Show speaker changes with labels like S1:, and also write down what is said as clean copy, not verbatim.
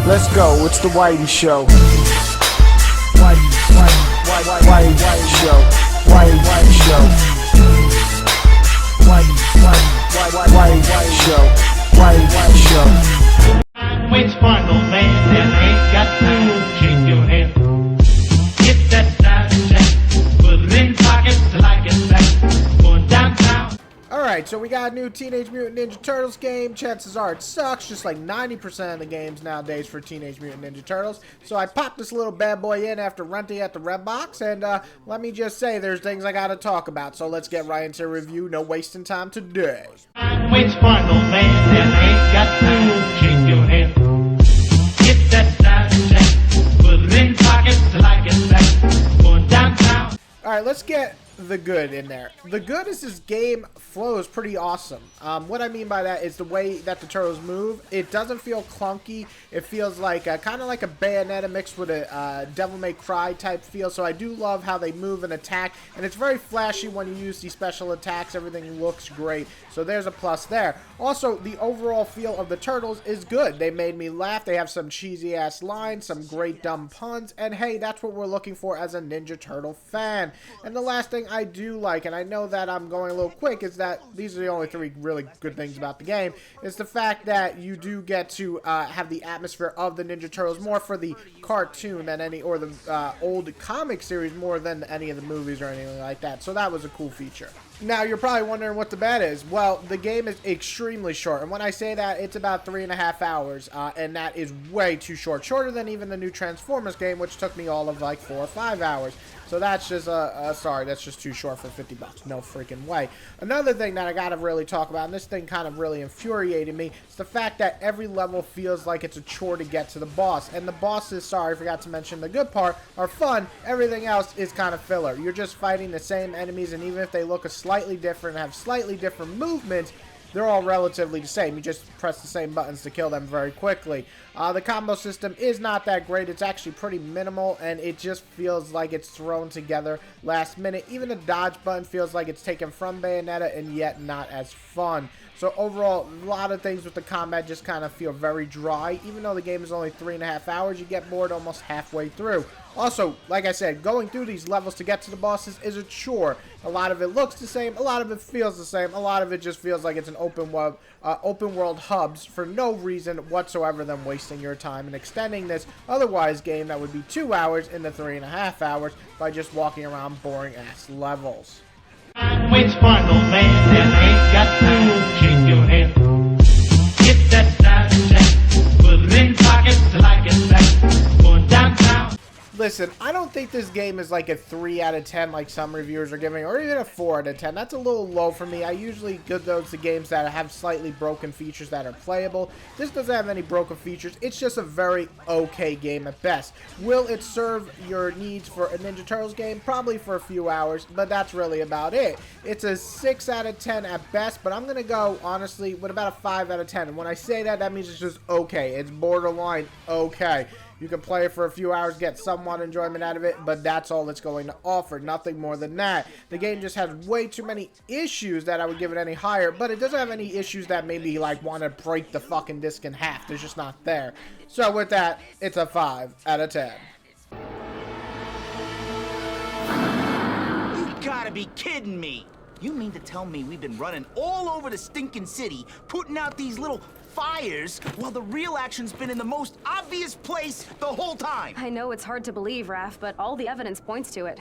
S1: Let's go, it's the Whitey Show. Whitey Show. Whitey Show. Whitey Show. Whitey Show.
S2: Waits for no man that ain't got time to shake your hand. Get that side check, put it in pockets till I get back. Going downtown.
S1: Alright, so we got a new Teenage Mutant Ninja Turtles game. Chances are it sucks, just like 90% of the games nowadays for Teenage Mutant Ninja Turtles. So I popped this little bad boy in after renting at the Redbox, and let me just say there's things I gotta talk about. So let's get right into review, no wasting time today.
S2: Waits for no man that ain't got time to shake your hand. Get that side check, put it in pockets till I get back. Going downtown.
S1: Alright, let's get the good in there. The good is this game flows pretty awesome. What I mean by that is the way that the turtles move. It doesn't feel clunky. It feels like kind of like a Bayonetta mixed with a Devil May Cry type feel. So I do love how they move and attack, and it's very flashy when you use these special attacks. Everything looks great. So there's a plus there. Also, the overall feel of the turtles is good. They made me laugh. They have some cheesy ass lines, some great dumb puns, and hey, that's what we're looking for as a Ninja Turtle fan. And the last thing I do like, and I know that I'm going a little quick, is that these are the only three really good things about the game, is the fact that you do get to have the atmosphere of the Ninja Turtles more for the cartoon than any, or the old comic series more than any of the movies or anything like that. So that was a cool feature. Now, you're probably wondering what the bad is. Well, the game is extremely short, and when I say that, it's about 3.5 hours, and that is way too short. Shorter than even the new Transformers game, which took me all of like 4 or 5 hours. So that's just, sorry, that's just too short for $50. No freaking way. Another thing that I gotta really talk about, and this thing kind of really infuriated me, is the fact that every level feels like it's a chore to get to the boss. And the bosses, sorry, I forgot to mention the good part, are fun. Everything else is kind of filler. You're just fighting the same enemies, and even if they look slightly different and have slightly different movements, they're all relatively the same. You just press the same buttons to kill them very quickly. The combo system is not that great. It's actually pretty minimal, and it just feels like it's thrown together last minute. Even the dodge button feels like it's taken from Bayonetta and yet not as fun. So overall, a lot of things with the combat just kind of feel very dry. Even though the game is only 3.5 hours, you get bored almost halfway through. Also, like I said, going through these levels to get to the bosses is a chore. A lot of it looks the same, a lot of it feels the same, a lot of it just feels like it's an open world hubs for no reason whatsoever than wasting your time and extending this otherwise game that would be 2 hours into 3.5 hours by just walking around boring ass levels.
S2: Waits for no man that ain't got time to shake your hand. Get that side check, put it in pockets till I get back. Going downtown.
S1: Listen, I don't think this game is like a 3 out of 10 like some reviewers are giving, or even a 4 out of 10. That's a little low for me. I usually give those to games that have slightly broken features that are playable. This doesn't have any broken features. It's just a very okay game at best. Will it serve your needs for a Ninja Turtles game? Probably for a few hours, but that's really about it. It's a 6 out of 10 at best, but I'm going to go, honestly, with about a 5 out of 10. And when I say that, that means it's just okay. It's borderline okay. You can play it for a few hours, get somewhat enjoyment out of it, but that's all it's going to offer. Nothing more than that. The game just has way too many issues that I would give it any higher, but it doesn't have any issues that made me like want to break the fucking disc in half. They're just not there. So with that, it's a 5 out of 10.
S3: You gotta be kidding me! You mean to tell me we've been running all over the stinking city, putting out these little fires, while the real action's been in the most obvious place the whole time?
S4: I know it's hard to believe, Raph, but all the evidence points to it.